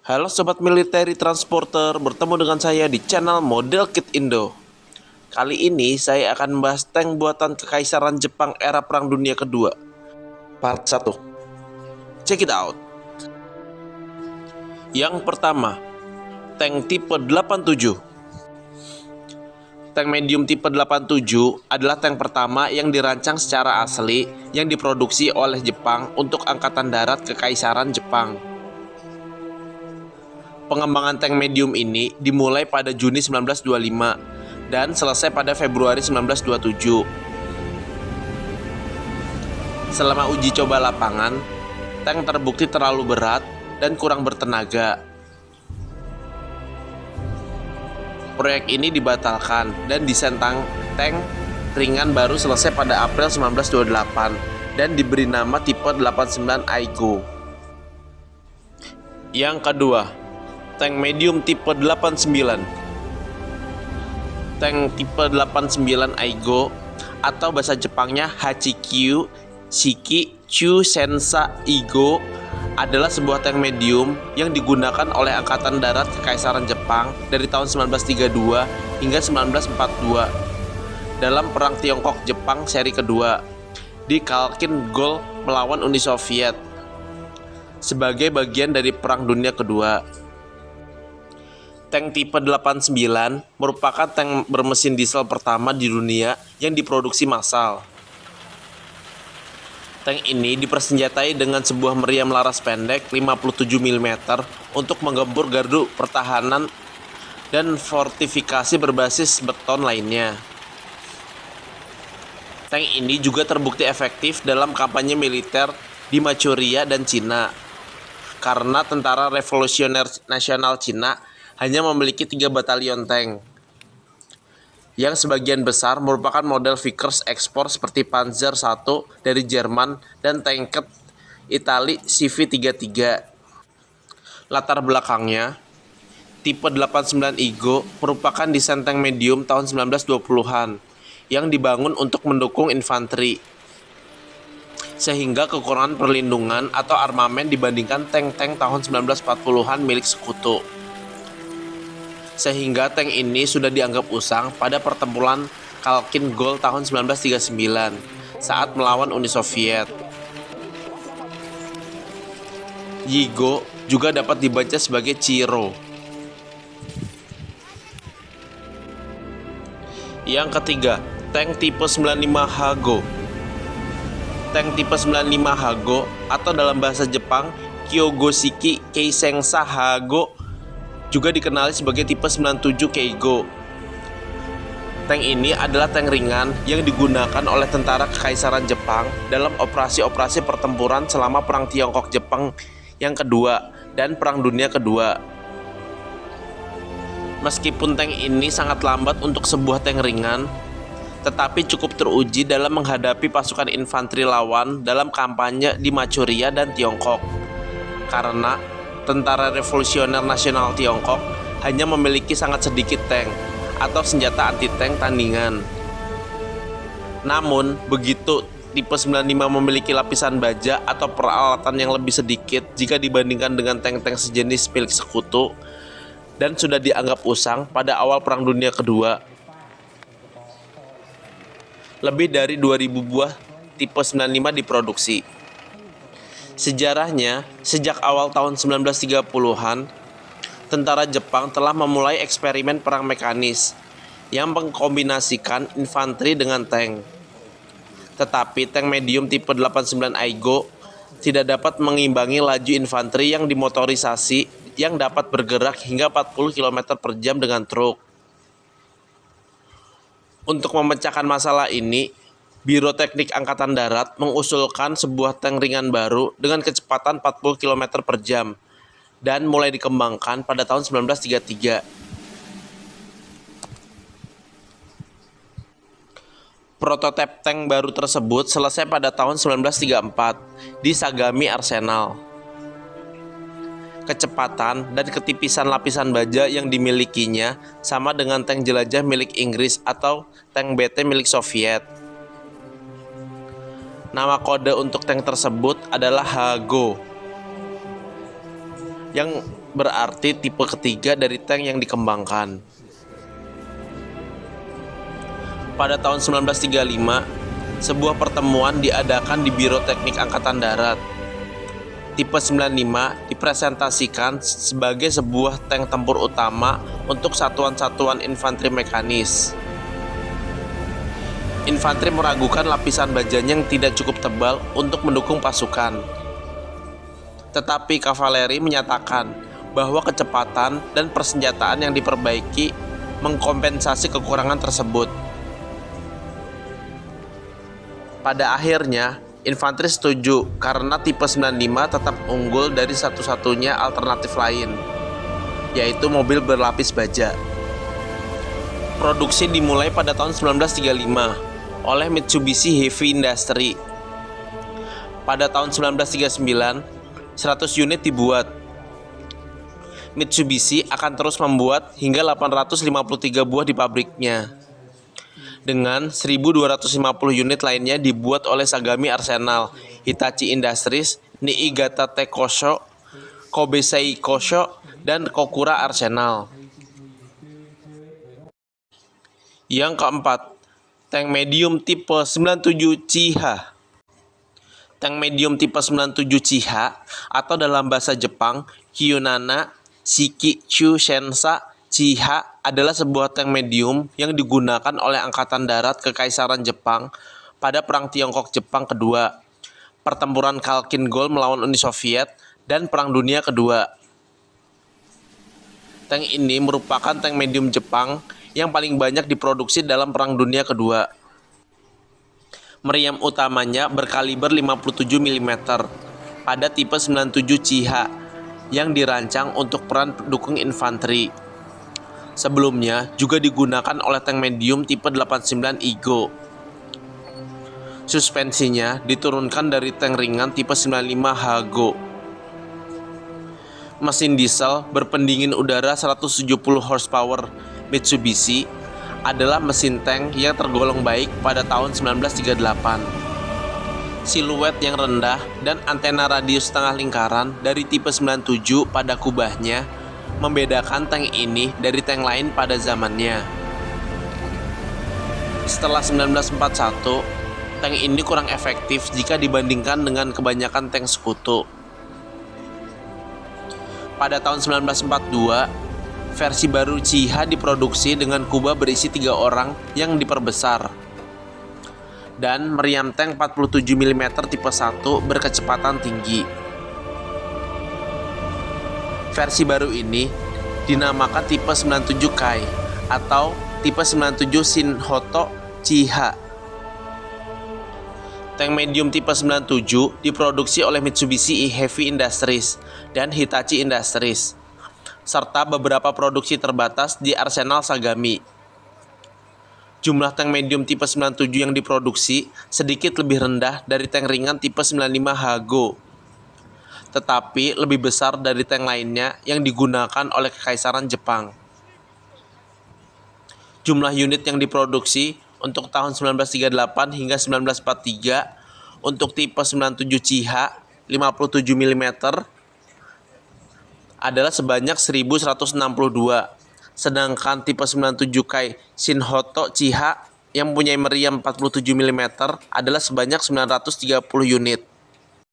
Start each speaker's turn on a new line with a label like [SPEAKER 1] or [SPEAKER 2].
[SPEAKER 1] Halo Sobat Military Transporter, bertemu dengan saya di channel Model Kit Indo. Kali ini saya akan membahas tank buatan Kekaisaran Jepang era Perang Dunia Kedua, Part 1. Check it out. Yang pertama, tank tipe 87. Tank medium tipe 87 adalah tank pertama yang dirancang secara asli yang diproduksi oleh Jepang untuk Angkatan Darat Kekaisaran Jepang. Pengembangan tank medium ini dimulai pada Juni 1925 dan selesai pada Februari 1927. Selama uji coba lapangan, tank terbukti terlalu berat dan kurang bertenaga. Proyek ini dibatalkan dan desain tank ringan baru selesai pada April 1928 dan diberi nama tipe 89 Aigo. Yang kedua, tank medium tipe 89. Tank tipe 89 Aigo atau bahasa Jepangnya Hachikyu Shiki Chu Sensa Igo adalah sebuah tank medium yang digunakan oleh Angkatan Darat Kekaisaran Jepang dari tahun 1932 hingga 1942 dalam Perang Tiongkok-Jepang seri kedua di Khalkhin Gol melawan Uni Soviet sebagai bagian dari Perang Dunia Kedua. Tank tipe 89 merupakan tank bermesin diesel pertama di dunia yang diproduksi massal. Tank ini dipersenjatai dengan sebuah meriam laras pendek 57 mm untuk menggempur gardu pertahanan dan fortifikasi berbasis beton lainnya. Tank ini juga terbukti efektif dalam kampanye militer di Manchuria dan Cina karena Tentara Revolusioner Nasional Cina hanya memiliki 3 batalion tank, yang sebagian besar merupakan model Vickers ekspor seperti Panzer I dari Jerman dan Tanket Itali CV-33. Latar belakangnya, tipe 89 Igo merupakan desain tank medium tahun 1920-an yang dibangun untuk mendukung infanteri, sehingga kekurangan perlindungan atau armamen dibandingkan tank-tank tahun 1940-an milik sekutu. Sehingga tank ini sudah dianggap usang pada pertempuran Khalkhin Gol tahun 1939 saat melawan Uni Soviet. Yigo juga dapat dibaca sebagai Chiro. Yang ketiga, tank tipe 95 Hago. Tank tipe 95 Hago atau dalam bahasa Jepang Kyogoshiki Keisensa Hago juga dikenali sebagai tipe 97 Keigo. Tank ini adalah tank ringan yang digunakan oleh tentara Kekaisaran Jepang dalam operasi-operasi pertempuran selama Perang Tiongkok-Jepang yang kedua dan Perang Dunia Kedua. Meskipun tank ini sangat lambat untuk sebuah tank ringan, tetapi cukup teruji dalam menghadapi pasukan infanteri lawan dalam kampanye di Manchuria dan Tiongkok, karena Tentara Revolusioner Nasional Tiongkok hanya memiliki sangat sedikit tank atau senjata anti-tank tandingan. Namun, begitu tipe 95 memiliki lapisan baja atau peralatan yang lebih sedikit jika dibandingkan dengan tank-tank sejenis milik sekutu dan sudah dianggap usang pada awal Perang Dunia Kedua. Lebih dari 2000 buah tipe 95 diproduksi. Sejarahnya, sejak awal tahun 1930-an, tentara Jepang telah memulai eksperimen perang mekanis yang mengkombinasikan infanteri dengan tank. Tetapi tank medium tipe 89 Aigo tidak dapat mengimbangi laju infanteri yang dimotorisasi yang dapat bergerak hingga 40 km per jam dengan truk. Untuk memecahkan masalah ini, Biro Teknik Angkatan Darat mengusulkan sebuah tank ringan baru dengan kecepatan 40 km per jam dan mulai dikembangkan pada tahun 1933. Prototipe tank baru tersebut selesai pada tahun 1934 di Sagami Arsenal. Kecepatan dan ketipisan lapisan baja yang dimilikinya sama dengan tank jelajah milik Inggris atau tank BT milik Soviet. Nama kode untuk tank tersebut adalah Hago, yang berarti tipe ketiga dari tank yang dikembangkan. Pada tahun 1935, sebuah pertemuan diadakan di Biro Teknik Angkatan Darat. Tipe 95 dipresentasikan sebagai sebuah tank tempur utama untuk satuan-satuan infanteri mekanis. Infanteri meragukan lapisan bajanya yang tidak cukup tebal untuk mendukung pasukan. Tetapi kavaleri menyatakan bahwa kecepatan dan persenjataan yang diperbaiki mengkompensasi kekurangan tersebut. Pada akhirnya, infanteri setuju karena tipe 95 tetap unggul dari satu-satunya alternatif lain, yaitu mobil berlapis baja. Produksi dimulai pada tahun 1935 oleh Mitsubishi Heavy Industries. Pada tahun 1939, 100 unit dibuat. Mitsubishi akan terus membuat hingga 853 buah di pabriknya. Dengan 1.250 unit lainnya dibuat oleh Sagami Arsenal, Hitachi Industries, Niigata Teikosho, Kobesei Kosho, dan Kokura Arsenal. Yang keempat, tank medium tipe 97 Chiha. Tank medium tipe 97 Chiha atau dalam bahasa Jepang Kyunana Shikichu Shensa Chiha adalah sebuah tank medium yang digunakan oleh Angkatan Darat Kekaisaran Jepang pada Perang Tiongkok-Jepang kedua, Pertempuran Khalkhin Gol melawan Uni Soviet, dan Perang Dunia Kedua. Tank ini merupakan tank medium Jepang yang paling banyak diproduksi dalam Perang Dunia Kedua. Meriam utamanya berkaliber 57 mm pada tipe 97 Chiha yang dirancang untuk peran pendukung infanteri. Sebelumnya juga digunakan oleh tank medium tipe 89 Igo. Suspensinya diturunkan dari tank ringan tipe 95 Hago. Mesin diesel berpendingin udara 170 horsepower Mitsubishi adalah mesin tank yang tergolong baik pada tahun 1938. Siluet yang rendah dan antena radius setengah lingkaran dari tipe 97 pada kubahnya membedakan tank ini dari tank lain pada zamannya. Setelah 1941, tank ini kurang efektif jika dibandingkan dengan kebanyakan tank sekutu. Pada tahun 1942, versi baru Chiha diproduksi dengan kubah berisi 3 orang yang diperbesar dan meriam tank 47 mm tipe 1 berkecepatan tinggi. Versi baru ini dinamakan tipe 97 Kai atau tipe 97 Shinhoto Chiha. Tank medium tipe 97 diproduksi oleh Mitsubishi Heavy Industries dan Hitachi Industries, serta beberapa produksi terbatas di Arsenal Sagami. Jumlah tank medium tipe 97 yang diproduksi sedikit lebih rendah dari tank ringan tipe 95 Hago, tetapi lebih besar dari tank lainnya yang digunakan oleh Kekaisaran Jepang. Jumlah unit yang diproduksi untuk tahun 1938 hingga 1943 untuk tipe 97 Chiha 57 mm adalah sebanyak 1.162, sedangkan tipe 97 Kai Shinhoto Chiha yang mempunyai meriam 47 mm adalah sebanyak 930 unit.